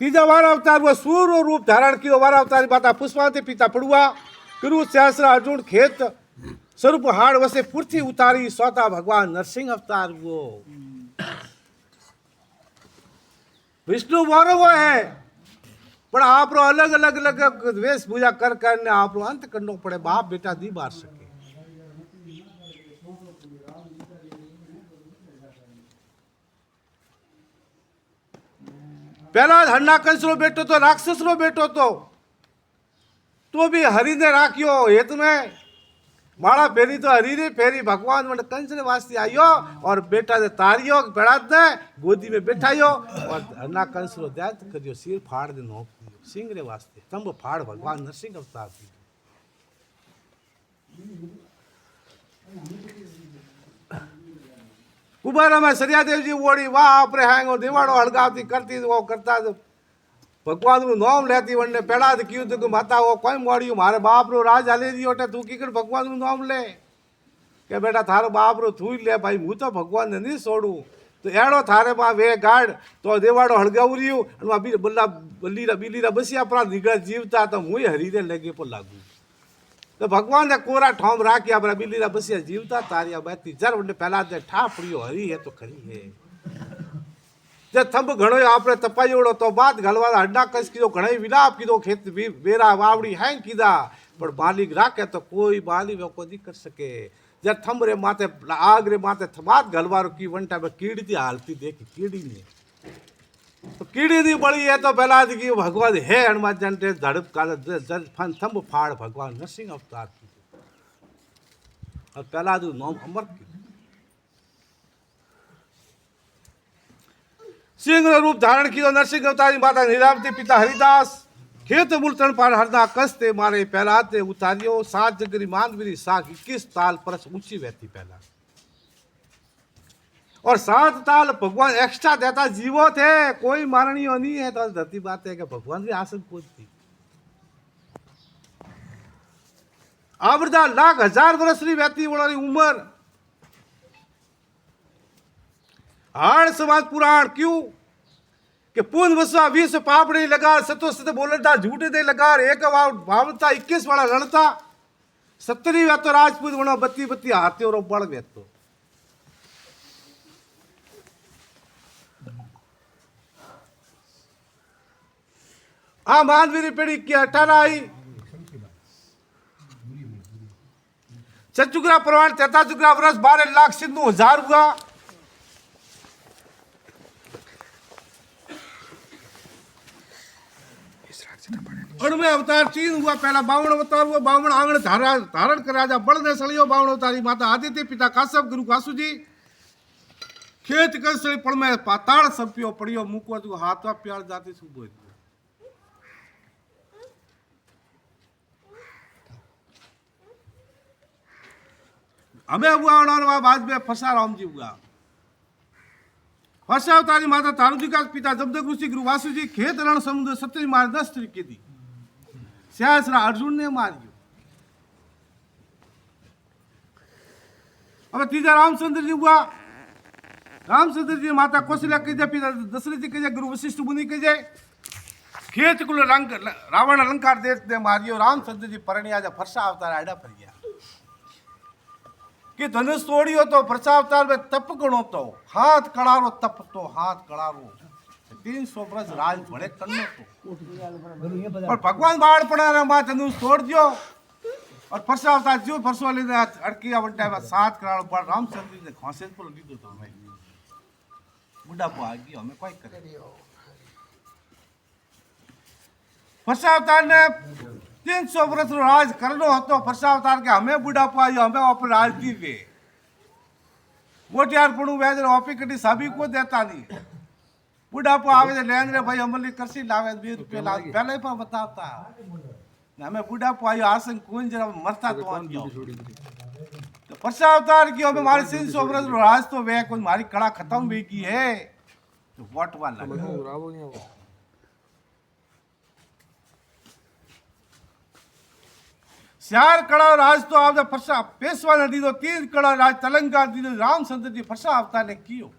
तीजा वार अवतार वो सूर रूप धारण किया। वार अवतारी माता पुष्पावती पिता पड़ुआ गुरु सहस्र अर्जुन खेत स्वरूप हाड़ वसे पृथ्वी उतारी स्वता भगवान नरसिंह अवतार वो विष्णु वारो वो है। पर आप अलग अलग अलग वेशभूषा कर करने आप अंत करना पड़े। बाप बेटा दी बार सके। पहला हरना कंस रो बेटो तो राक्षस रो बेटो तो भी हरि ने राख्यो हेत में माड़ा फेरी तो हरी रे फेरी भगवान मन कंस ने वास्ते आयो और बेटा ने तारियो बेड़ा दे गोदी में बैठायो और हरना कंस रो दैत करियो सिर फाड़ दे नोक दियो सिंह रे वास्ते तंब फाड़ भगवान नरसिंह अवतार थी। कुबारा में सरिया देव जी ओड़ी वाह आपरे हैंगो दिवाड़ो हड़गावती करती वो करता भगवान नु नाम लेती वने पेड़ा क्यों तो माता वो कोई मोड़ी मारे बाप रो राज हाले दियो तू कीकड़ भगवान नु नाम ले के बेटा थारो बाप रो थूई ले भाई हूँ तो भगवान ने नहीं छोड़ू तो एड़ो थारे मां वे गाड़ तो देवाड़ो हड़गावरियो बल्ला बल्ली रा बिल्ली रा बसिया अपना निगत जीवता तो मुई हरी रे लगे पर लागू तो भगवान ने कोरा ठोम राखी अपना बिल्ली रा बसिया जीवता तारिया बैठी जर वने पहला दे ठा पड़ियो हरी है तो खरी है जब थंब घणो आपने तपाई ओड़ो तो बात घलवा हड्डा कस की घणे विलाप की खेत बेरा वावड़ी है कीदा पर मालिक राखे तो कोई माली वो को नहीं कर सके। जब थंब रे माथे आग रे माथे थबात घलवारो की वंटा में कीड़ी थी हालती देखी कीड़ी ने तो कीड़ी नहीं बड़ी है तो पहला की भगवान है हनुमान जंटे धड़प का फन थंब फाड़ भगवान नरसिंह अवतार की और पहला नाम अमर की सिंह रूप धारण किया। नरसिंह अवतारी माता नीलावती पिता हरिदास खेत मूलतन पर हरदा कसते मारे पहलाते उतारियो 7 जगरी मांदविरी साख 21 ताल परस ऊंची बहती पहला और 7 ताल भगवान एक्स्ट्रा देता जीवो थे कोई मारणियों नहीं है। तो धरती बात है कि भगवान भी आसन पूछती आवर्दा लाख हजार वर्ष री बहती वाली उम्र हाड़ समाज पुराण क्यों कि पूर्ण वसा 20 पापड़ी लगा सतो सत बोलता झूठे दे लगा एक भावता 21 वाला रणता 70 वे तो राजपूत बनो 32 हाथियों रो बड़ वे तो आ मानवीरी पीढ़ी की 18 आई चचुगरा प्रमाण 33 वर्ष 12 लाख सिंधु हजार हुआ। में अवतार 3 हुआ। पहला 52 अवतार हुआ 52 आंगण धारण कर राजा बल ने सलियो 52 अवतारी माता आदित्य पिता काश्यप गुरु कासु जी खेत कसली पड़ में पाताल संपियो पड़ियो मुको तो हाथवा प्यार जाती सुबो हमें हुआ और बाद में फसा राम जी हुआ। फसा अवतारी माता तारू जी का पिता जमदग्नि ऋषि गुरु वासु जी खेत रण समुद्र सत्री मार 10 तरीके दी सहस्रा अर्जुन ने मारियो। अब तीजा रामचंद्र जी हुआ। रामचंद्र जी माता कौशल्या कह पिता दशरथ जी कह गुरु वशिष्ठ मुनि कह खेत कुल रंग रावण अलंकार देश ने मारियो। रामचंद्र जी परणिया जा फरसा अवतार आड़ा फर गया कि धनुष तोड़ियो तो फरसा अवतार में तप गणो तो हाथ कड़ारो तप तो हाथ कड़ारो 300 वर्ष राज भड़े करनो तो और भगवान बाढ़ पड़ा मां धनुष तोड़ दियो और फरसा अवतार जो फरसो लेने अड़किया वंटा में 7 कड़ारो पर रामचंद्र जी ने खोसे पर लीधो तो मैं बुढ़ा को आ गयो हमें कोई करे। फरसा अवतार ने 300 वर्ष राज करनो हतो। फरसा अवतार के हमें बुढ़ा पायो हमें अपन राज दी वे मोटियार पड़ू वेज ऑपी कटी सभी को देता नहीं बुढ़ापो आवे लेन रे भाई अमली करसी लावे 20 रुपया ला पहले ही पर बताता हमें बुढ़ापो आयो आसन कुंज मरता तो आन गयो तो फरसा अवतार की हमें मारे 300 वर्ष राज तो वे कोई मारी कड़ा खत्म भी की है तो वोट वाला चार कड़ा राज तो आपने फरसा पेशवा ने दी दो 3 कड़ा राज तेलंगाना दी दो रामचंद्र जी फरसा अवतार ने कियो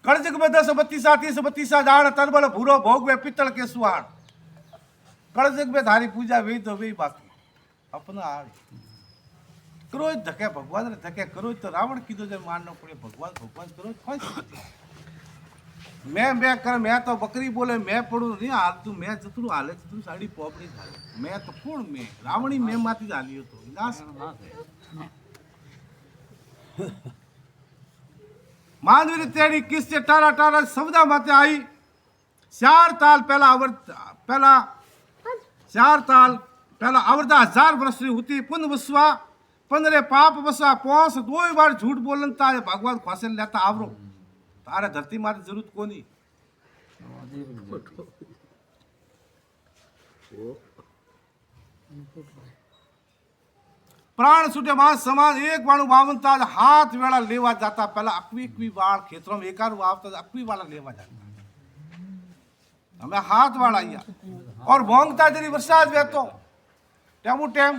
कड़जग में 10 32 30 32 जाड़ तरबल भूरो भोग में पित्तल के सुहाड़। कड़जग में थारी पूजा वे तो वे बाकी अपना आ करो धके भगवान ने धके करो तो रावण कीधो जे माननो पड़े भगवान भगवान करो कोई मैं कर मैं तो बकरी बोले मैं पड़ू नहीं हाल तू मैं जतरू हाले जतरू साड़ी पोपड़ी थाले मैं तो कौन मैं रावणी मैं माती जालियो तो विनाश मानवीर तेरी किससे टारा टारा सवदा माते आई 4 ताल पहला 4 ताल पहला अवरदा 1000 वर्ष होती पुन वसवा 15 पाप वसा पोस 2 बार झूठ बोलनता है भगवान खोसल लेता आवरो तारे धरती माते जरूरत कोनी प्राण छूटे मां समान एक बाणु बावनता हाथ वेला लेवा जाता पहला अक्वी बाण खेतरों में एकार वावता अक्वी वाला लेवा जाता हमें हाथ वाला आया और भोंगता जरी वर्षा वेतो टेमू टेम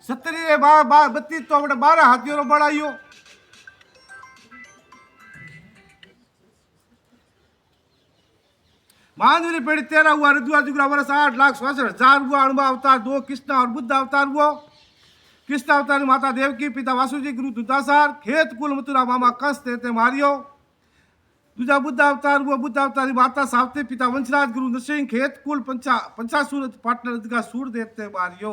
70 32 तो 12 हाथियों बढ़ाइयो मानवीर पेड़ी 13 हुआ ऋतुआ जुगरा वर्ष 8,67,000 हुआ अणुमा अवतार 2 कृष्ण और बुद्ध अवतार हुआ कृष्ण अवतार माता देवकी पिता वासुजी गुरु दुदासार खेत कुल मथुरा मामा कंस ते मारियो दूजा बुद्ध अवतार हुआ बुद्ध अवतारी माता सावते पिता वंशराज गुरु नरसिंह खेत कुल पंचासुर पाटन का सूर देवते मारियो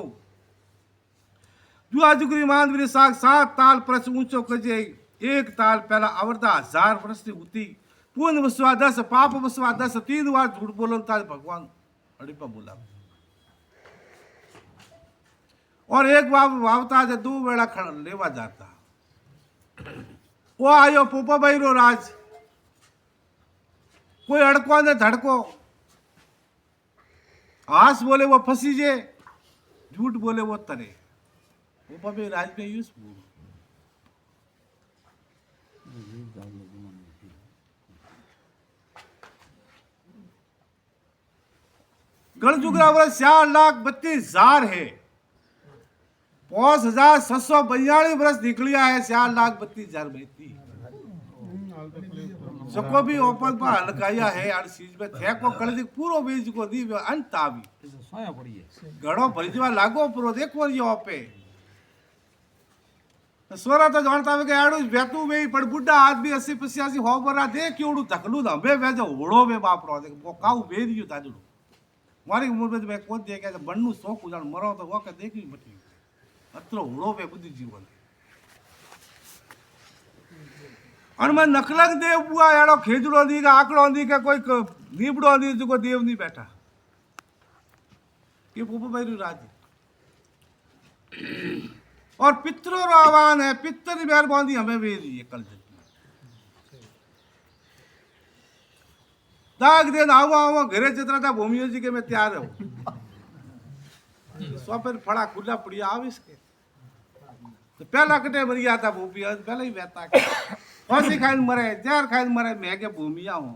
दुआ जुगरी मानवीर साग 7 ताल प्रच ऊंचो कजे 1 ताल पहला अवरदा 1000 वर्ष से होती पूर्ण वसवा 10 पाप वसवा 10 3 बार झूठ बोलता भगवान अड़िपा बोला और एक वावता है 2 वेला खड़ लेवा जाता वो आयो पोपा बैरो राज कोई अड़को ने धड़को हास बोले वो फंसी जे झूठ बोले वो तरे पोपा भाई राज में यूज गणजुगरा वर्ष 4,32,000 है 5,642 वर्ष निकलिया है 4,32,000 में सको भी ओपन पर हलकाया है और चीज में थे को कल पूरो बीज को दी अंत आवी सोया पड़ी है घड़ो भरीजवा लागो पूरो देखो ये ओपे सोरा तो जानता है कि आड़ू बेतू में पर बुड्ढा आदमी 80 85 हो बरा दे क्योंडू तकलू दा बे वेजो होड़ो में बाप रो देख वो काऊ बेरियो ताजड़ू मारी उम्र में मैं कोद दे के बननु शौक उजान मरो तो वो के देखी मटी अतरो होड़ो पे बुद्धि जीवन अनमन नखलंग देव बुआ यारो खेजड़ो दी का आकड़ो दी का कोई नीबड़ो दी जो देव नहीं बैठा ये पोपो बैरू राज और पितरों रो आह्वान है पितर मेहरबानी हमें वेरी है कल दाग दिन आओ आओ घरे चित्रा था भूमियो जी के मैं तैयार हूँ फिर फड़ा खुला पड़िया आविस के तो पहला कटे मरिया था भूपिया पहले ही बहता फांसी खाए मरे जहर खाए मरे मैं के भूमिया हूँ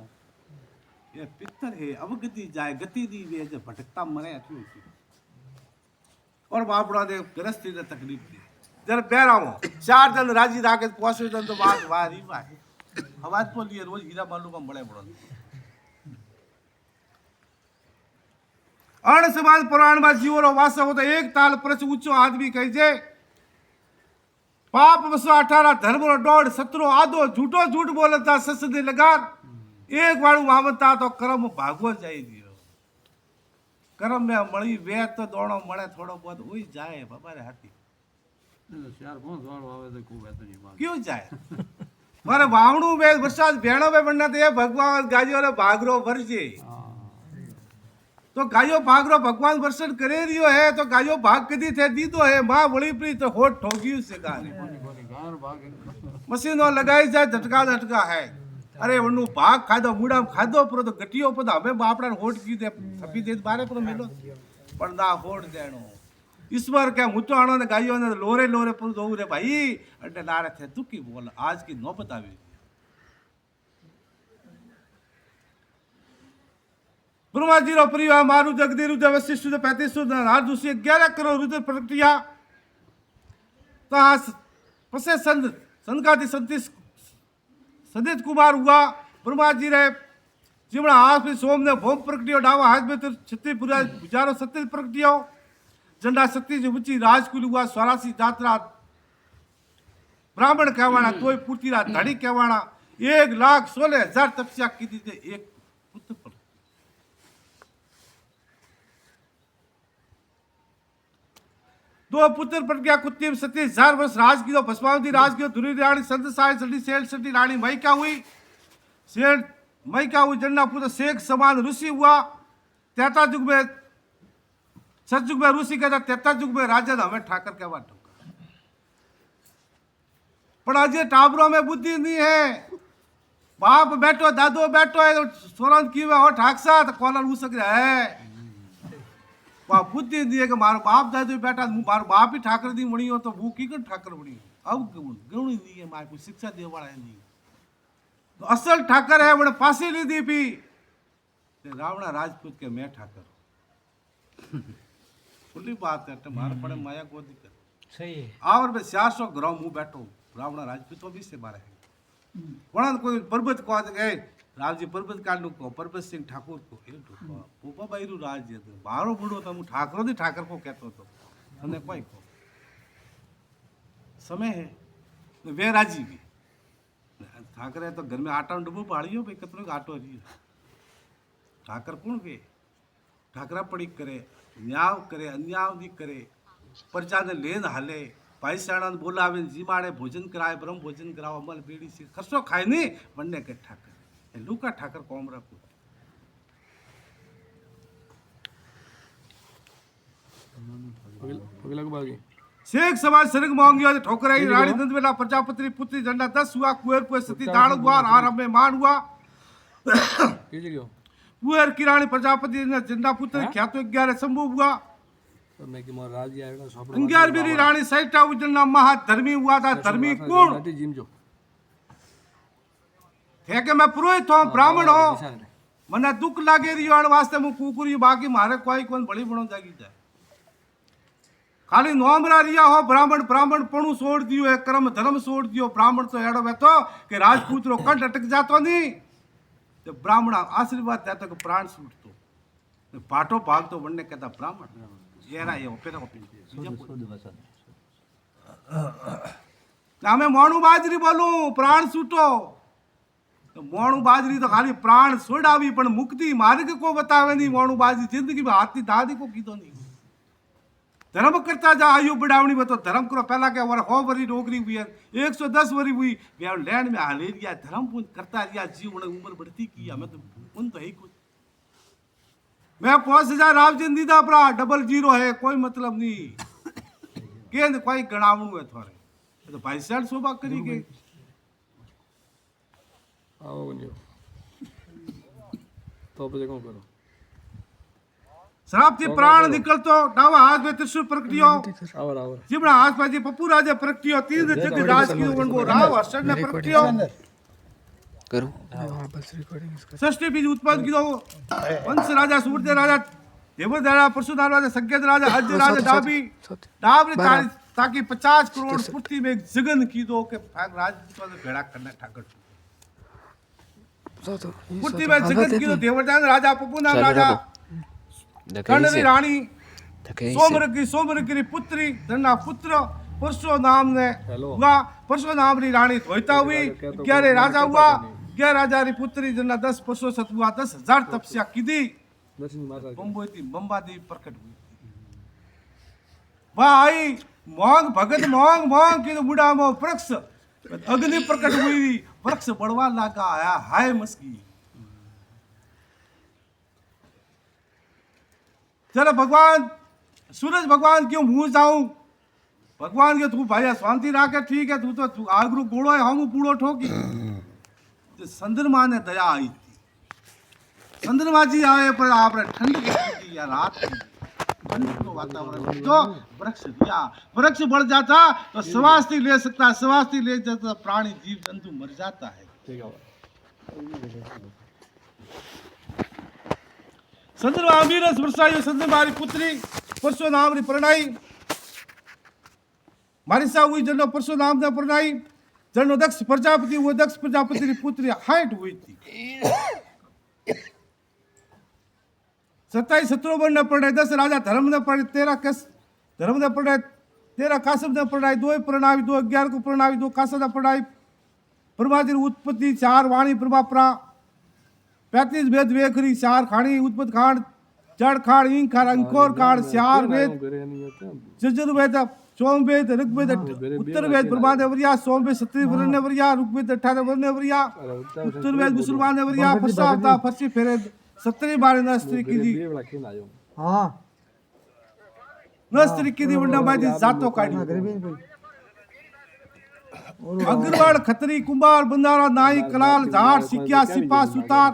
ये पितर है अब गति जाए गति दी वे जो भटकता मरे अथी और बापड़ा दे गृहस्थी ने तकलीफ दी जरा पैर आओ 4 दिन राजी राके पहुंचे दिन तो बात वारी भाई आवाज तो लिए रोज हीरा बालू का बड़े बड़ा अण समाज पुराण में जीवो रो वास हो तो 1 ताल प्रच ऊंचो आदमी कही जे पाप वसो 18 धर्म रो 1.5 17 आधो झूठो झूठ बोलता ससदी लगार एक वाळू वावता तो कर्म भागो जाई दियो कर्म में मળી वे तो दोणो મળે थोड़ो बहुत होई जाए बाबा रे हाथी 4-5 वाळो आवे तो को बेत नहीं क्यों जाए मारे वावणू वे वर्षा भेणो में बनना ते भगवान गाजियो रे भागरो भरजे तो गायो भागरो भगवान वर्षन करे रियो है तो गायो भाग कदी थे दीदो है मां वળી प्री तो होठ ठोगियो से गाने मशीनो लगाई जाए झटका झटका है अरे वनु भाग खादो मुड़ा खादो पर तो गटियो पर हमें बापड़ा होठ की दे थपी दे बारे पर मेलो पर्दा होठ देनो ईश्वर के मुतो आनो ने गायो ने लोरे लोरे पर दो रे भाई अड्डे नारे थे तू की बोल आज की नौबत आवी ब्रह्मा जी रो परिवार मारू जगदी रुद्र वशिष्ठ 35 हर दूसरी 11 करोड़ रुद्र प्रक्रिया तो पसे संत संत का 37 सदित कुमार हुआ ब्रह्मा जी रे जिमड़ा हाथ में सोम ने भोम प्रकटियो डावा हाथ में तो छत्ती पूरा विचारो सत्य प्रकटियो झंडा सत्ती जो ऊंची राजकुल हुआ स्वरासी जात्रा ब्राह्मण कहवाना तोय पूर्ति रा धड़ी कहवाना 1,16,000 तपस्या की थी एक पुत्र पर दो पुत्र पर गया कुत्ती में 37,000 वर्ष राज की दो भस्मावती राज की धुरी रानी संत साय सटी सेल सटी रानी मई क्या हुई सेठ मई क्या हुई जन्ना पुत्र शेख समान ऋषि हुआ 33 युग में सतयुग में ऋषि कहता 33 युग में राजा हमें ठाकर क्या बात पर आज टाबरों में बुद्धि नहीं है बाप बैठो दादो बैठो है तो सोरन की हो ठाकसा तो कॉलर हो सक रहा है वहाँ बुद्धि नहीं है कि मारो बाप दादो बैठा मारो बाप ही ठाकर दी बनी हो तो वो की कर ठाकर बनी हो अब गण नहीं है मारे को शिक्षा दे वाला है नहीं तो असल ठाकर है बड़े फांसी ली दी भी रावणा राजपूत के मैं ठाकर खुली बात है तुम्हारे पड़े माया को दिक्कत सही है और मैं 400 ग्राम मुंह बैठो रावणा राजपूत भी से मारे वणन कोई पर्वत को गए रावजी पर्वत काढ को पर्वत सिंह ठाकुर को ए पोपा बाईरू राज मारो बूढ़ो तो ठाकरो दी ठाकर को कहतो तो तने कोई को समय है तो वे राजी भी ठाकर है तो घर में आटा डुबो पाड़ियो भाई कितनो आटो रही ठाकर कौन वे ठाकरा पड़ी करे न्याव करे अन्याव नहीं करे प्रजा ने लेन हाले भाई साणा बोलावे जीमाड़े भोजन कराए ब्रह्म भोजन कराओ अमल बेड़ी से खर्चो खाए नहीं बनने के ठाकर लूका ठाकर कौम रखो शेख समाज सरग मांगियो ठोकर आई रानी नंदवेला प्रजापति पुत्री झंडा 10 हुआ कुएर पे सती दाड़ हुआ आरंभ में मान हुआ कुएर की रानी प्रजापति ने झंडा पुत्र ख्यातो 11 संभव हुआ मैं कि मोर राज आएगा सब 11वीं रानी सैटा उजना महाधर्मी हुआ था धर्मी कौन थे के मैं पुरोहित हूं ब्राह्मण हूं मने दुख लागे रियो वास्ते मु कुकुरी बाकी मारे कोई कोन बड़ी बणो जागी जाए खाली नोमरा रिया हो ब्राह्मण ब्राह्मण पणु छोड़ दियो है कर्म धर्म छोड़ दियो ब्राह्मण तो एड़ो बैठो कि राजपूत रो कंठ अटक जातो नहीं तो ब्राह्मण आशीर्वाद देता कि प्राण छूटतो तो पाटो भाग तो बनने कहता ब्राह्मण ये रहा ये ओपेरा मैं मोणू बाजरी बोलूं प्राण छूटो तो मोणू बाजरी तो खाली प्राण छोड़ावी पण मुक्ति मार्ग को बतावे नहीं मोणू बाजरी जिंदगी में हाथी दादी को कीधो नहीं धर्म करता जा आयु बढ़ावनी बतो धर्म करो पहला क्या वर हो वरी नौकरी हुई 110 वरी हुई लैंड में हाले रिया धर्म पुण्य करता रिया जीवन उम्र बढ़ती की हमें तो पुण्य तो है कुछ मैं 5,000 रावजन दीदा परा 00 है कोई मतलब नहीं केंद्र कोई गणावणु है थोड़े तो भाई साहब शोभा करी के आओ बनियो तो पे देखो करो शराब थी प्राण निकलतो डावा हाथ में त्रिशूल प्रकटियो आवर जिबड़ा हाथ में जी पप्पू राजा प्रकटियो तीन जग राज की उनको राव हर्षण ने प्रकटियो करूं बस रिकॉर्डिंग इसका षष्ठी बीज उत्पन्न की दो वंश राजा सूर्य राजा देव राजा परशुराम राजा संकेत राजा अज राजा डाबी ताकि 50 करोड़ पुट्टी में जगन की दो के राज भेड़ा करना ठाकर पुट्टी में जगन की दो देवदान राजा पप्पू नाम राजा कर्ण रानी सोमर की पुत्री धन्ना पुत्र परशु नाम ने हुआ परशु नाम री रानी धोता हुई 11 राजा हुआ 11 राजा री पुत्री धन्ना 10 परशु सत हुआ 10,000 तपस्या की दी बम्बा देवी प्रकट हुई वह आई मोंग भगत मोंग मोंग की बुढ़ा मो वृक्ष अग्नि प्रकट हुई वृक्ष बढ़वा लगा आया हाय मस्की चलो भगवान सूरज भगवान क्यों मुंह जाऊं भगवान के तू भाई शांति राखे ठीक है तू आगरू गोड़ो है हम बूढ़ो ठोकी तो चंद्रमा ने दया आई थी चंद्रमा जी आए पर आपने ठंड की या रात ठंड को वातावरण तो वृक्ष दिया वृक्ष बढ़ जाता तो स्वास्थ्य ले सकता स्वास्थ्य ले जाता प्राणी जीव जंतु मर जाता है चंद्रमा अमीरस वर्षायु चंद्रमा री पुत्री परशु नाम री परणाई मारी सा हुई जनो परशु नाम ने परणाई जनो दक्ष प्रजापति वो दक्ष प्रजापति की पुत्री हाइट हुई थी 27 शत्रुघ्न ने पढ़ाई 10 राजा धर्म ने पढ़ाई 13 धर्म ने पढ़ाई 13 काश्यप ने पढ़ाई 2 प्रणावी 2 11 को प्रणावी 2 काश्यप ने पढ़ाई ब्रह्मा जी उत्पत्ति 4 वाणी ब्रह्मा प्रा 35 वेद वेखरी 4 खाणी उत्पत्ति खांड जड़ खांड इंक खांड अंकोर खांड 4 वेद यजुर्वेद सोमवेद ऋग्वेद उत्तर वेद ब्रह्मादेवरिया सोमवेद क्षत्रिय वर्णवरिया ऋग्वेद 18 वर्णवरिया उत्तर वेद मुसलमान वरिया फसावता फसी फेरे 17 बारे न स्त्री की दी हाँ न स्त्री की दी वंडा बाई जातो काढी अग्रवाल खत्री कुंभार बंदारा नाई कलाल झाड़ सिक्या सिपा सुतार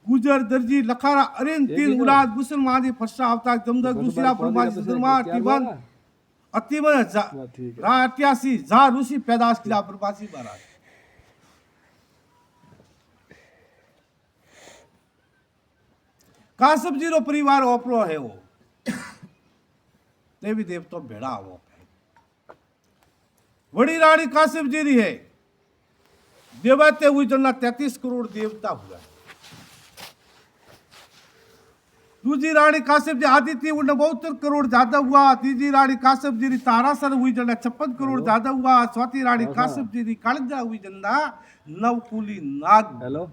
गुजर दर्जी लखारा अरेन 3 उलाद मुसलमान दी फसा अवतार जमदर दूसरा ब्रह्मा चंद्रमा टीवन अतिवन 88,000 ऋषि पैदाश किया ब्रह्माजी महाराज काश्यप जी रो परिवार ओपरो है वो देवी देवतो भेड़ा वो बड़ी रानी काश्यप जी री है देवते हुई जना 33 करोड़ देवता हुआ दूसरी रानी काश्यप जी आदित्य उन 72 करोड़ ज्यादा हुआ तीसरी रानी काश्यप जी री तारासर हुई जना 56 करोड़ ज्यादा हुआ चौथी रानी काश्यप जी री कालजा हुई जना नवकुली नाग हेलो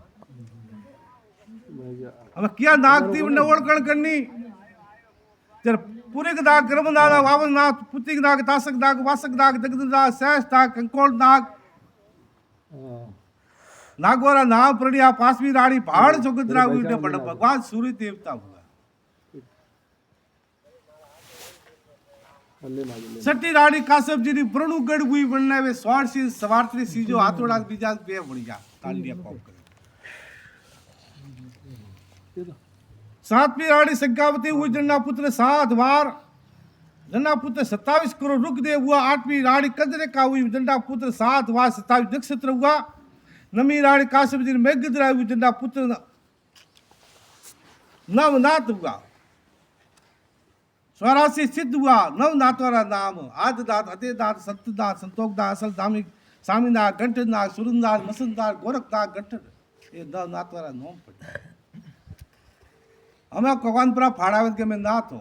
अब क्या नाग थी उन्हें ओळखण करनी जर पूरे नाग गर्भ नाग वावन नाग पुतिक नाग तासक नाग वासक नाग जगद नाग सहस नाग कंकोल नाग नागोरा नाम प्रणिया 5वीं रानी पहाड़ जोगदरा हुई ने बड़ भगवान सूर्य देवता हुआ छठी रानी काश्यप जी री ब्रणुगढ़ हुई बनने वे स्वार सी सवारत्री सी जो हाथोड़ा बीजा बे बढ़िया तालियां कॉम करे 7वीं रानी संज्ञावती हुई जन्ना पुत्र 7 बार जन्ना पुत्र 27 करोड़ रुकदेव हुआ 8वीं रानी कंदरे का हुई जन्ना पुत्र 7 बार 27 नक्षत्र हुआ 9वीं रानी काश्यप जी मेघद्रा हुई जन्ना पुत्र नवनाथ हुआ 84 सिद्ध हुआ नवनाथवारा नाम आदिनाथ अदेनाथ संतनाथ संतोखनाथ असल धामी स्वामीनाथ गंठनाथ सुरनाथ मसंतनाथ गोरखनाथ गंठन ये नवनाथवारा नाम पड़ा हमें कौनपुरा फाड़ावत के में नाथ हो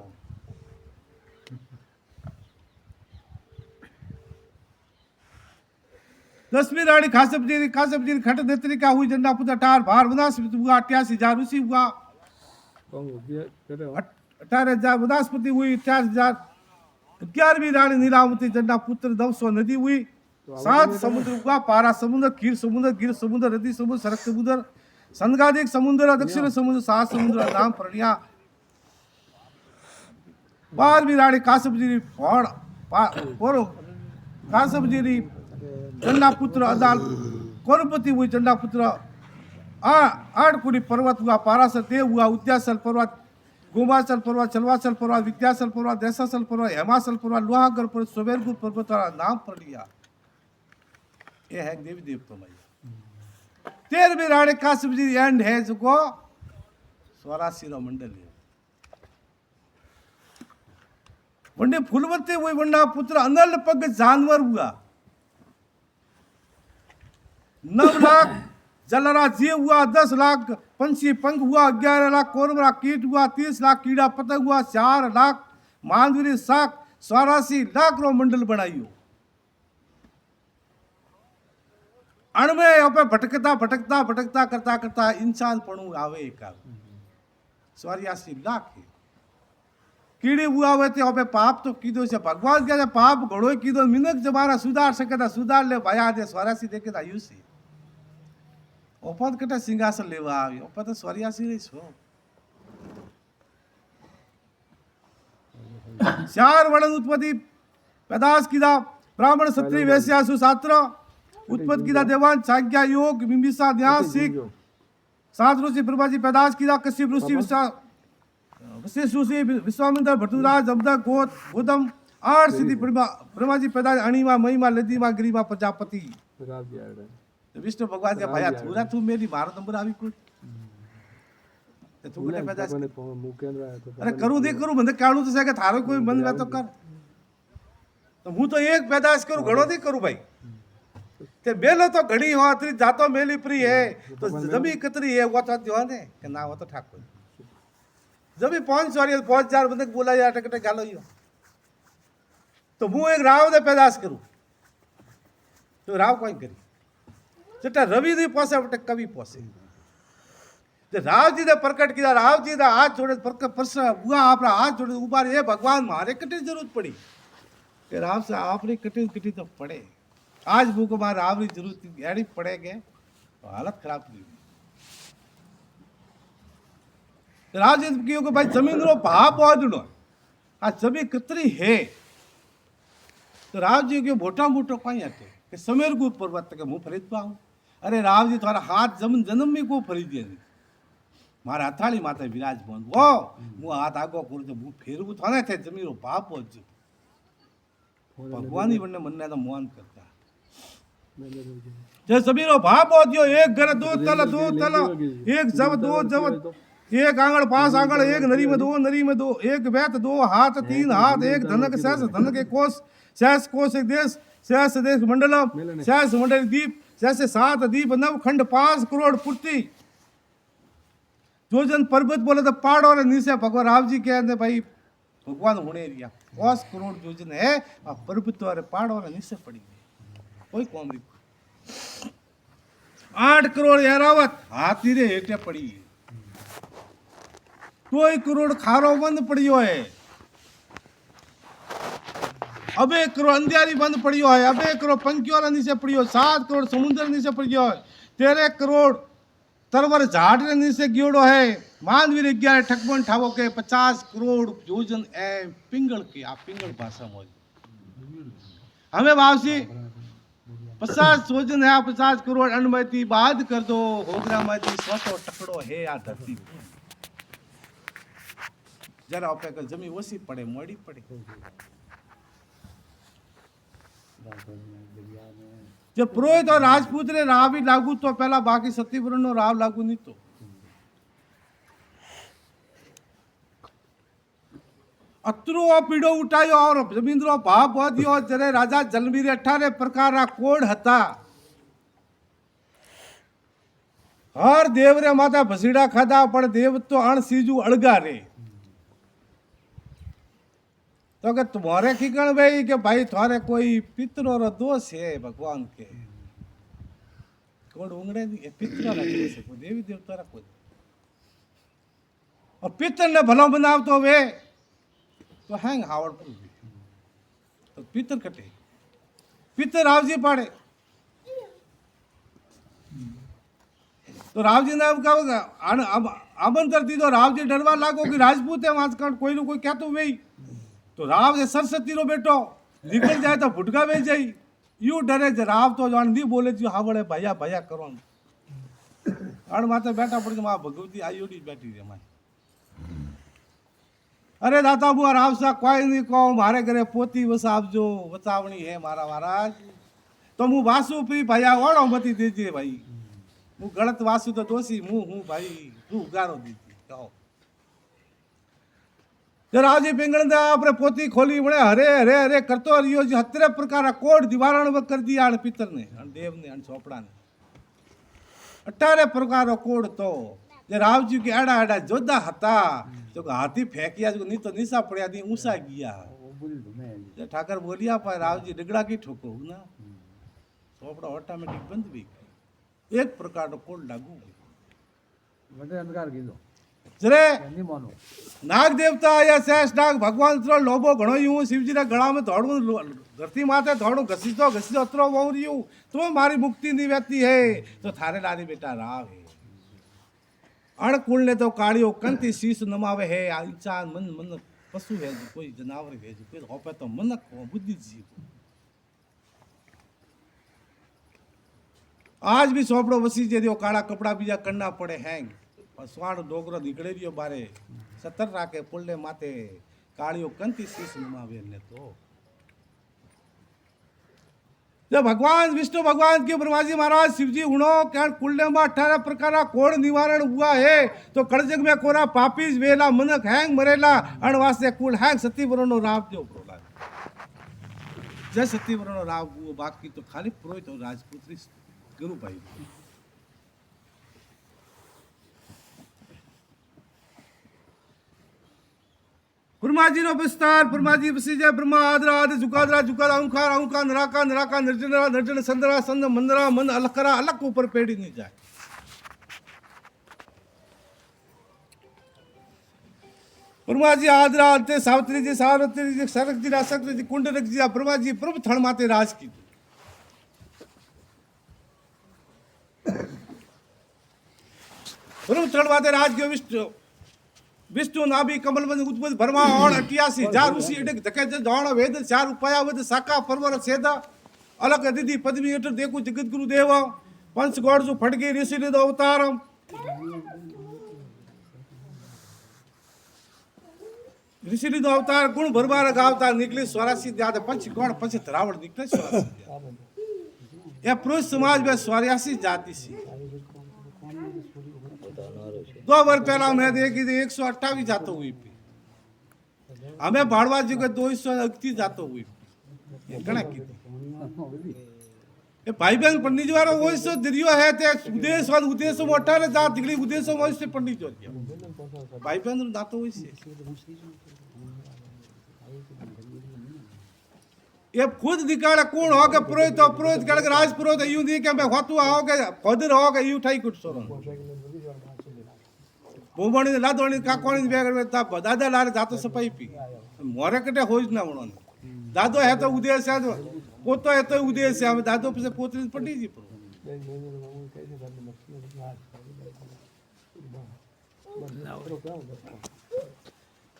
दसवीं रानी काश्यप जी खट नेत्री का हुई जन्ना पुत्र 18 भार वनस्पति हुआ 88,000 ऋषि हुआ 18,000 वनस्पति हुई 88,000 11वीं रानी नीलावती जन्ना पुत्र 900 नदी हुई 7 समुद्र हुआ पारा समुद्र खीर समुद्र गिर समुद्र नदी समुद्र सरक समुद्र संगादिक समुद्र दक्षिण समुद्र 7 समुद्र नाम प्रणिया 12वीं रानी काश्यप जी काश्यप जी चंडा पुत्र अदाल कौरपति हुई चंडा पुत्र 8 कुड़ी पर्वत हुआ पारासर देव हुआ उद्यासल पर्वत गोमाचल पर्वत चलवाचल पर्वत विद्याचल पर्वत देशाचल पर्वत हेमाचल पर्वत लोहागर पर्वत सुबेरगुप्त पर्वत का नाम पढ़ लिया ये है देवी देवता मैया 13वीं रानी काश्यप जी एंड है जो 84 मंडल है वंडे फूलवती हुई वंडा पुत्र अनल पग जानवर हुआ 9 लाख जलरा जीव हुआ 10 लाख पंछी पंख हुआ 11 लाख कोरबरा कीट हुआ 30 लाख कीड़ा पतंग हुआ 4 लाख मानवीरी शाख 84 लाख रो मंडल बनाइयो अणमे पे भटकता भटकता भटकता करता करता इंसान पणु आवे एक 84 लाख कीड़ी हुआ हुए थे पे पाप तो कीधो से भगवान कहते पाप घणो कीधो मिनक जमाना सुधार सके सुधार ले भाया दे 84 देखे आयुषी ओपत कटे सिंहासन लेवा आवी ओपत तो 84 रही छो 4 वर्ण उत्पत्ति पैदाश कीदा ब्राह्मण क्षत्रिय वैश्य सुशास्त्र उत्पत्ति कीदा देवान सांख्या योग बिंबिसा न्यास सिख 7 ऋषि ब्रह्मा जी पैदाश कीदा कश्यप ऋषि वशिष्ठ ऋषि विश्वामित्र भट्टराज जमदक गौतम 8 सिद्धि ब्रह्मा जी पैदाश अणिमा महिमा लदिमा गिरिमा प्रजापति विष्णु भगवान के भाया थूरा तू मेरी मारो नंबर आवी कुछ तू कटे पैदाश अरे करू दे करू बंदे काणू तो सके थारो कोई मन वे तो कर तो हूं तो एक पैदाश करू घणो दी करू भाई ते मेलो तो घड़ी हो अतरी जातो मेली प्री है तो जमी कितनी है वो तो जो ने कि ना वो तो ठाकुर जमी 5,000 बंदे बोला यार टकटे गालो यो तो હું એક રાવ ને પેદાશ કરું તો રાવ કોઈ કરી જેટા રવિ ની પોસે વટે કવિ પોસે તે રાવજી ને પ્રકટ किया રાવજી ને હાથ જોડે પરસ बुआ આપણા હાથ જોડે ઉભા રે ભગવાન મારે કટી જરૂરત પડી કે રાવ से आपने कटी कटी तो पड़े आज भूख मार राव की जरूरत एड़ी पड़ेगे तो हालत खराब थी राव जी क्यों कि भाई जमीन रो भाव पहुंचनो आ जमीन कितनी है तो राव जी के मोटा मोटो कहीं आते कि समेरगुर पर्वत के मुँह फरीद पाऊँ अरे राव जी तुम्हारा हाथ जन्म में को फरी दिए मारा हथाड़ी माता विराजमान वो मुँह हाथ आगो करूँ तो मुँह फेरવું थाने थे जमीन रो भाव पहुंच भगवान ही बनने मन तो मोहन करता जो जमीन रो भाव पहुंचो एक घर दो तल एक जब दो जब एक आंगण 5 आंगण एक नरी में दो एक बैत 2 हाथ 3 हाथ एक धनक शेष धनक एक कोष शेष कोष एक देश शेष देश मंडलम शेष मंडल दीप जैसे 7 दीप 9 खंड 5 करोड़ पूर्ति जो जन पर्वत बोले तो पहाड़ और नीचे भगवान राव जी कहते भाई भगवान होने रिया 5 करोड़ योजन है पर्वत और पहाड़ और नीचे पड़ी गई कोई कौम 8 करोड़ एरावत हाथी रे हेठे पड़ी है 2 करोड़ खारो बंद पड़ियो है अब 1 करोड़ अंधियारी बंद पड़ियो है अब 1 करोड़ पंखियों नीचे पड़ियो 7 करोड़ समुद्र नीचे पड़ियो है 13 करोड़ तरवर झाड़ ने नीचे गियोड़ो है मानवीर 11 ठकबन ठावो के 50 करोड़ योजन ए पिंगल के आ पिंगल भाषा में हमें वापसी 50 योजन है 50 करोड़ अनमति बाद कर दो होगरा माती 100 टकड़ो है आ धरती जरा आपे का जमी वसी पड़े मोड़ी पड़े जब पुरोहित और राजपूत ने राव ही लागू तो पहला बाकी सतीवरण और राव लागू नहीं तो अतरो पीड़ो उठायो और जमींद्रो भाव बहुत दियो जरे राजा जलबीर 18 प्रकार रा कोड हता हर देव रे माता भसीड़ा खाधा पर देव तो अण सीजू अड़गा रे तो कि तुम्हारे खिकण भाई कि भाई थारे कोई पितरों रो दोष है भगवान के कोड उंगड़े नहीं पितरों रा दोष है कोई देवी देवता रा कोई और पितर ने भलो बनाव तो वे तो हैंग हावड़ पर तो पितर कटे पितर रावजी पाड़े तो रावजी ने कहा आमंत्रण दी तो रावजी डरवा लागो कि राजपूत है वहां कोई न कोई क्या तो वे तो राव जे सरस्वती रो बेटो निकल जाए तो फुटका बह जाई यू डरे जे राव तो जान दी बोले जी हावड़े भैया भैया करो अण माथे बैठा पड़ मां भगवती आयोडी बैठी रे मां अरे दाता बुआ राव सा कोई नहीं को मारे घरे पोती वसावजो वचावणी है मारा महाराज तो मु वासु पी भैया ओड़ो मती दीजिए भाई मु गलत वासु तो दोषी मु हूं भाई तू उगारो दीजिए कहो रावजी पिंगल ने आपने पोती खोली बड़े हरे हरे हरे करतो रियो जी 17 प्रकार कोड दीवारण कर दिया अण पितर ने अण देव ने अण चोपड़ा ने 18 प्रकार कोड तो जे रावजी के एड़ा एड़ा जोधा हता तो हाथी फेंकिया जो नहीं तो निशा पड़िया दी ऊंचा गया जे ठाकर बोलिया पर रावजी डिगड़ा की ठोको ना चोपड़ा ऑटोमेटिक बंद भी एक प्रकार नो कोड लागू बड़े अंधकार कीधो जरे नहीं मानो नाग देवता या शेष नाग भगवान त्रो लोभो घणो यूं शिवजी रे गळा में दौड़ू धरती माथे दौड़ू घसीतो अतरो वौरियो तो मारी मुक्ति नहीं वेती है तो थारे लारी बेटा राव है अणकुल ने तो कालियो कंती शीश नमावे है इंसान मन मन पशु है कोई जनावर है कोई होपे तो मनक हो बुद्धि जीव आज भी सोपड़ो वसी जे दियो काला कपड़ा बीजा करना पड़े हैंग स्वाण डोगरो निकले रियो बारे 17 राके पुल्ले माथे कालियो कंती शीश नमावे ने तो जब भगवान विष्णु भगवान के ब्रह्माजी महाराज शिवजी हुणो क्या कुल्ले में 18 प्रकार कोड़ निवारण हुआ है तो कड़जग में कोरा पापीज वेला मनक हैंग मरेला अणवासे कुल हैंग सती वरणो राम जो बोला जय सत्यवरण राव वो बाकी तो खाली पुरोहित और राजपुत्री गुरु भाई ब्रह्मा जी नो विस्तार ब्रह्मा जी बसी जय ब्रह्मा आदरा आदि जुकादरा जुकादा ओंकार ओंकार नराका नराका निर्जनरा निर्जन संदरा संद मंदरा मन अलकरा अलक ऊपर पेड़ी नहीं जाए ब्रह्मा जी आदरा आते सावित्री जी सरक जी रासक जी कुंडरक जी ब्रह्मा जी प्रभु थण माते राज की प्रभु थण माते राज के विष्णु विष्णु नाभि कमल बंद उद्भुत भरमा और 88 जार ऋषि इडक धके जाण वेद चार उपाया वद साका परवर सेदा अलग अदिति पदवी अट देखो जगत गुरु देव पंच गौड़ जो फटके ऋषि ने अवतारम ऋषि ने अवतार गुण भरबार गावतार निकले 84 ज्यादा पंच गौड़ पंच रावण निकले 84 या पुरुष समाज में 84 जाति सी 2 वर्ष पहला मैं देखी थी 128 जातो हुई हमें भाड़वा जी को 231 जातो हुई ये गणा की ये भाई बहन पंडित जी वाला वो सो दिरियो है ते उद्देश्य वाल उद्देश्य में 18 जात दिखली उद्देश्य में से पंडित जो दिया भाई बहन जातो हुई से ये खुद निकाला कौन होगा पुरोहित और पुरोहित कर राज पुरोहित यूं दी के मैं होतु आओगे फदर होगा यूं ठाई कुछ सोरन बोमणी लादोणी काकोणी बेगर में ता दादा लारे जातो सपाई पी मोरे कटे होज ना उन्होंने दादो है तो उद्देश्य है पोतो है तो उद्देश्य है दादो पे पोतरी पंडित जी पर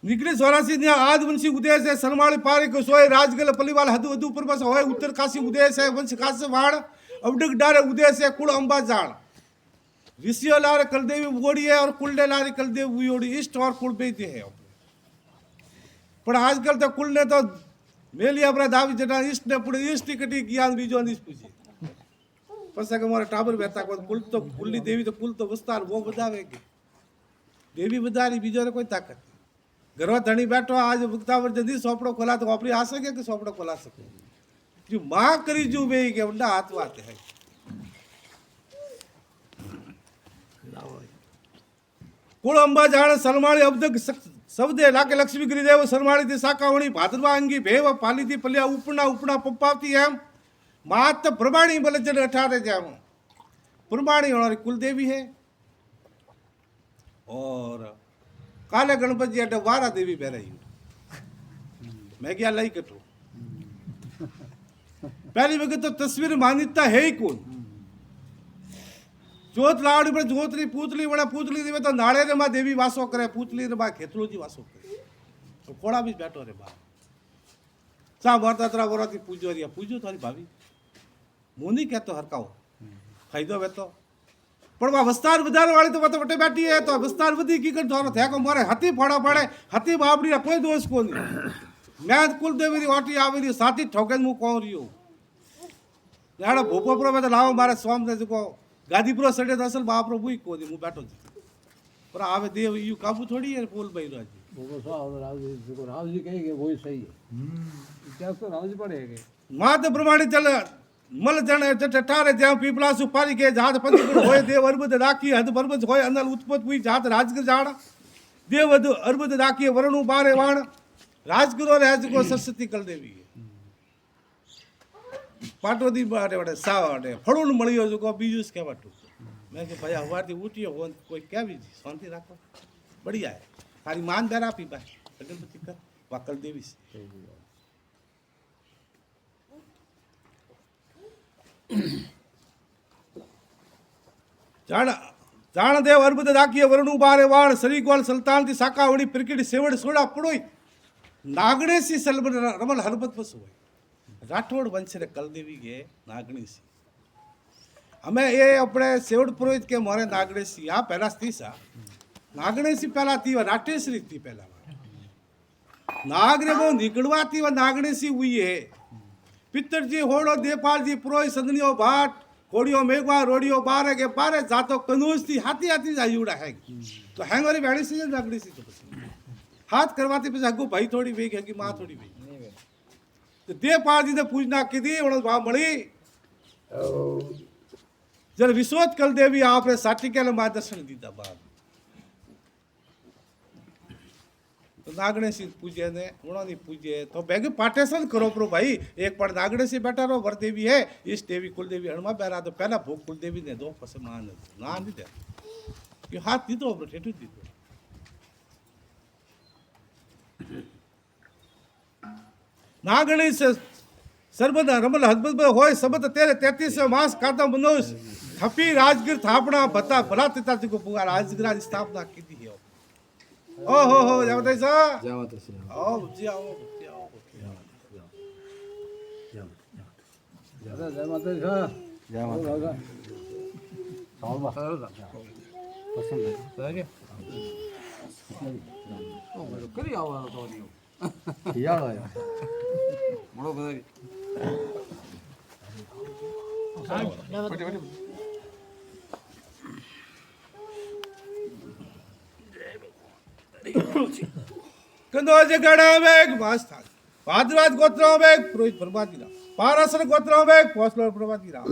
निकले 84 ने आदिवंशी उद्देश्य है सनमाली पारी को सोए राजगल पलीवाल हदु हदु पर बस होए उत्तर काशी उद्देश्य है वंश खास वाड़ अवडक डारे उद्देश्य है कुल अंबा जाड़ ऋषियों लारे कलदेवी बोड़ी है और कुलडे लारे कलदेवी बोड़ी इष्ट और कुल बेचते है पर आजकल तो कुल ने तो मेली अपना दावी जटा इष्ट ने पूरे इष्ट कटी ज्ञान बीजो नहीं पूछी पसा के मोरे टाबर बेता को कुल तो कुल्ली देवी तो कुल तो विस्तार वो बदावेगी देवी बदारी बीजो रे कोई ताकत घरवा धनी बैठो आज भुगतावर जल्दी सोपड़ो खोला तो अपनी आ सके कि सोपड़ो खोला सके जो मां करी जो वे के उंडा हाथ वाते है कुल अंबा जान सरमाणी अब्दक सबदे लाके लक्ष्मी गिरिदेव सरमाणी दी साकावणी भाद्रवा अंगी भेव पाली दी पलिया उपना उपना पप्पावती है मात प्रमाणी बलचन 18 जाम प्रमाणी और कुल देवी है और काले गणपति अड्डे 12 देवी बहराई मैं क्या लाई कटू पहली वक्त तो तस्वीर मान्यता है ही कौन जोत लावड़ी पर जोतरी पूतली बड़ा पूतली देवे तो नाड़े रे मां देवी वासो करे पूतली रे मां खेतलो जी वासो करे तो कोड़ा भी बैठो रे बा सा वर्तत्रा वरती पूजो रिया पूजो थारी भाभी मोनी कहतो हरकाओ फायदो वेतो पण वा विस्तार बजार वाली तो वत वटे बैठी है तो विस्तार वधी की कर धोरो थे को मारे हाथी फोड़ा पड़े हाथी बाबड़ी रा कोई दोष कोनी मैं कुल देवी री ओटी आवी री साथी ठोके मु कोन रियो याडो भोपो प्रो में तो लाओ मारे स्वाम ने को गादी प्रो सडे तो असल बाप रो बुई कोनी मु बैठो पर आवे देव यू काबू थोड़ी है बोल भाई राजी वो साहब राव जी कहेंगे वही सही है क्या तो राव जी पड़ेगे मात प्रमाणित चल मल जन टठारे ज्या पीपला सुपारी के जात पंच गुण होय देव अर्बुद राखी हद बरबज होय अनल उत्पत हुई जात राजगर जाण देव अर्बुद राखी वरणु बारे वाण राजगुरु राज को सरस्वती कल देवी पाटोदी बाटे बाटे सावाटे फड़ून मळियो जो को बीजुस के बाटू मैं के भैया हवाती उठियो हो कोई क्या भी शांति राखो बढ़िया है थारी मान दरा पी बा अगरबत्ती कर वाकल देवी से जाण देव अर्बुद राखिए वरणु बारे वाण सरी गोल सुल्तान की साकावड़ी प्रकट सेवड़ सोड़ा पड़ोई नागणे सी सलबन रमल हरबत बस हुए राठौड़ वंश रे कल देवी के नागणी सी हमें ये अपने सेवड़ पुरोहित के मोरे नागणे सी यहाँ पहला थी सा नागणे सी पहला थी राठेश्वरी थी पहला नागरे वो निकलवा थी नागणे सी हुई है पितर जी होड़ो देपाल जी पुरोहित संदनियो भाट कोड़ियो मेघवा रोड़ियो बारे के बारे जातो कनूज थी हाथी हाथी जायूड़ा है तो हैंगरी बैठी सी नागणी सी तो हाथ करवाती पे अगो भाई थोड़ी वेग है कि माँ थोड़ी वेग तो दे पाजी ने पूजना की दी उन्होंने वहां मड़ी जब विश्वत कल देवी आपने साटिके मां दर्शन दीदा बाद तो नागणे से पूजे ने उन्होंने पूजे तो बैग पाटेशन करो प्रो भाई एक पर नागणे से बैठा रहो वर देवी है इस देवी कुल देवी हनुमा बैरा तो पहला भोग कुल देवी ने दो पस मान ना नहीं दे कि हाथ दी दो ठेठू दी दो नागणे से सर्वदा रमल हसबत होय सबत तेरे 33 मास काता मनुष्य थपी राजगिर थापना बता भला तिता को पुकार राजगिर स्थापना की दी है ओ हो जाओ तैसा जावा तो से आओ जी आओ जी आओ जय माता दी जय माता साल बा पसंद है ओ मेरे करी आवा तो दियो यार आया मोड़ो बधाई कंदो जगड़ा में वास था भाद्रवाद गोत्रों में पुरोहित प्रभाती रहा पारासर गोत्रों में पोसलोर प्रभाती रहा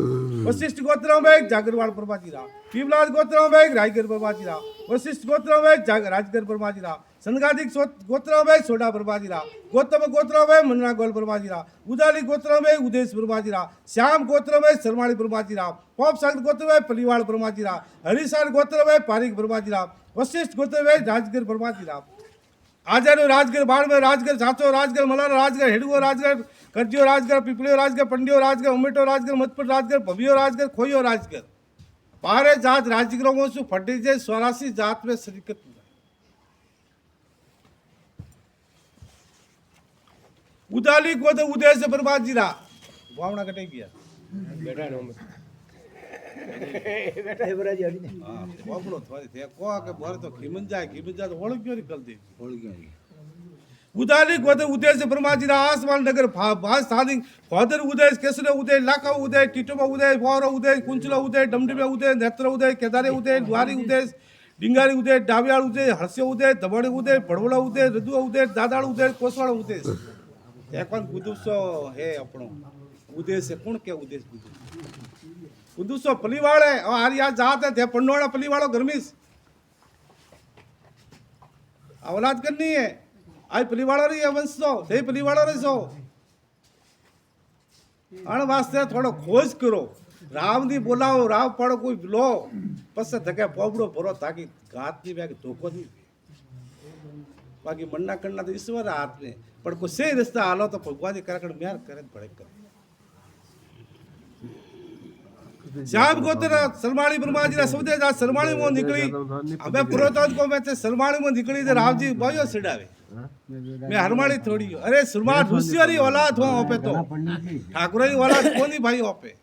वशिष्ठ गोत्रों में जागरवाड़ प्रभाती रहा पीवलाद गोत्रों में रायगर प्रभाती रहा वशिष्ठ गोत्रों में राजगर प्रभाती रहा संगादिक गोत्रों में सोडा प्रभाती रहा गौतम गोत्रों में मुन्ना गोल प्रभाती रहा उदाली गोत्रों में उदेश प्रभाती रहा श्याम गोत्रों में शर्माणी प्रभाती रहा पौप सागर गोत्र में पलीवाड़ प्रभाती रहा हरिसार गोत्र में पारिक प्रभाती रहा वशिष्ठ गोत्र में राजगर प्रभाती रहा आजारो राजगर बाढ़ में राजगर साचो राजगर मलार राजगर हेडुओ राजगर करजियो राजगर पिपलियो राजगर पंडियो राजगर उमेटो राजगर मतपट राजगर भवियो राजगर खोयो राजगर पारे जात राजगरों में सु फटी जे 84 जात में शरीकत उदाली को तो उदय से बर्बाद जीरा भावना कटे गया બેઠા ને અમે हां बाबलो थोड़ी थे को के बोर तो खिमन जाए तो ओळ क्यों निकल दे होल गया उदाली को तो उदय से ब्रह्मा जी आसमान नगर भास साधी फादर उदय केसर उदय लाका उदय टिटोबा उदय वार उदय कुंचला उदय डमडमे उदय नेत्र उदय केदारे उदय द्वारी उदय डिंगारी उदय डावियाल उदय हर्ष्य उदय दबड़े उदय बड़वड़ा उदय रदुआ उदय दादाड़ उदय कोसवाड़ा उदय एकन गुदुसो है अपनो उदय से कौन के उदय गुदुसो पलीवाड़ है और आरिया जात है पंडोड़ा पलीवाड़ो गर्मीस औलाद करनी है आज पलीवाड़ो रही है वंश तो दे पलीवाड़ो रही सो अण वास्ते थोड़ो खोज करो राम दी बोलाओ राव पड़ो कोई लो पस धके पोबड़ो भरो ताकि घात नहीं बैग धोखो नहीं बाकी मन्ना करना तो ईश्वर हाथ में पर को सही रास्ता हालो तो भगवान जी करकड़ म्यार करे बड़े कर श्याम गोत्र सरमाणी ब्रह्मा जी सौदे जा सरमाणी में निकली अबे पुरोहित को मैं सरमाणी में निकली तो राव जी बायो सिडावे मैं हरमाड़ी थोड़ी अरे सुरमाट ऋषियों औलाद हुआ ओपे तो ठाकुर की औलाद कोनी भाई ओपे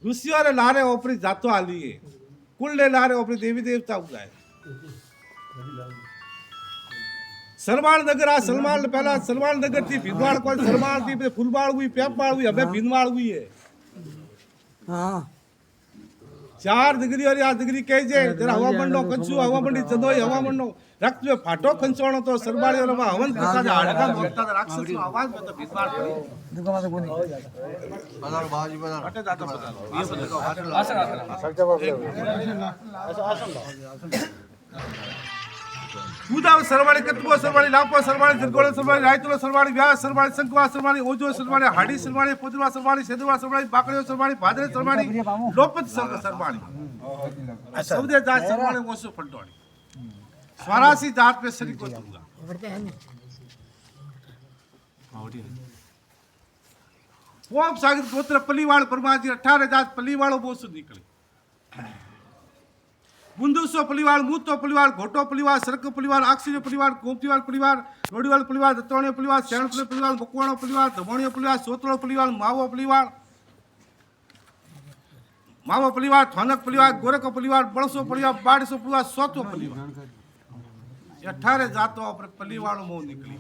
ऋषियों रे लारे ओपरी जातो आली है कुल ले लारे ओपरी देवी देवता उगाए सलमान नगर आ सलमान पहला सलमान नगर थी भिनवाड़ को सलमान थी फुलबाड़ हुई पेपबाड़ हुई अबे भिनवाड़ हुई है हाँ 4 डिग्री और 8 डिग्री कह जे जरा हवा मंडो कंचू हवा मंडी चंदोई हवा मंडो रक्त में फाटो खंचवाणो तो सरबाड़ी और हवन करता जा हड़का मोकता राक्षस नो आवाज में तो भिनवाड़ पड़ी दुका मासे कोनी बाजार बाजी बाजार हटे जाता पता ये बदलो उदा सरवाड़ी कतबो सरवाड़ी लापो सरवाड़ी दिरगोळे सरवाड़ी रायतुलो सरवाड़ी व्यास सरवाड़ी संकवा सरवाड़ी ओजो सरवाड़ी हाडी सरवाड़ी पुदवा सरवाड़ी सेदवा सरवाड़ी बाकड़ियो सरवाड़ी भादरे सरवाड़ी लोपत सरवाड़ी सबदे जात सरवाड़ी ओसो फंडोड़ी 84 जात पे सरी को दूंगा पोप सागर गोत्र पलीवाड़ परमाजी 18 जात पलीवाड़ो बोसु निकले बुंदूसो पलिवार मूतो पलिवार घोटो पलिवार सरक पलिवार आक्षियो पलिवार गोपीवाल पलिवार रोडीवाल पलिवार दत्तवाणियो पलिवार शरण पलिवार बकवाणो पलिवार धमणियो पलिवार सोतड़ो पलिवार मावो पलिवार थानक पलिवार गोरखो पलिवार बड़सो पलिवार बाड़सो पलिवार सोतो पलिवार 18 जातों पर पलिवाड़ो मो निकली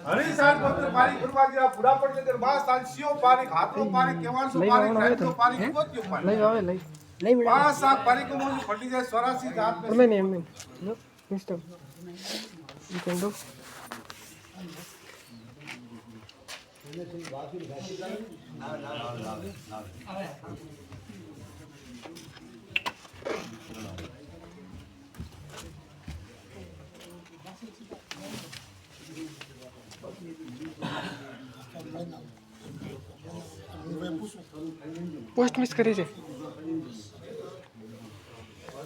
हरिसार गोत्र पारी गुरबाजिया बुढ़ा पड़ नगर मां सांसियो पारी हाथरो पारी केवालसो पारी खाइतो पारी कोतियो पारी नहीं आवे नहीं मिला पांच सात पारी को मुझे फटी जाए 84 जात में नहीं mister you can do post miss કરી છે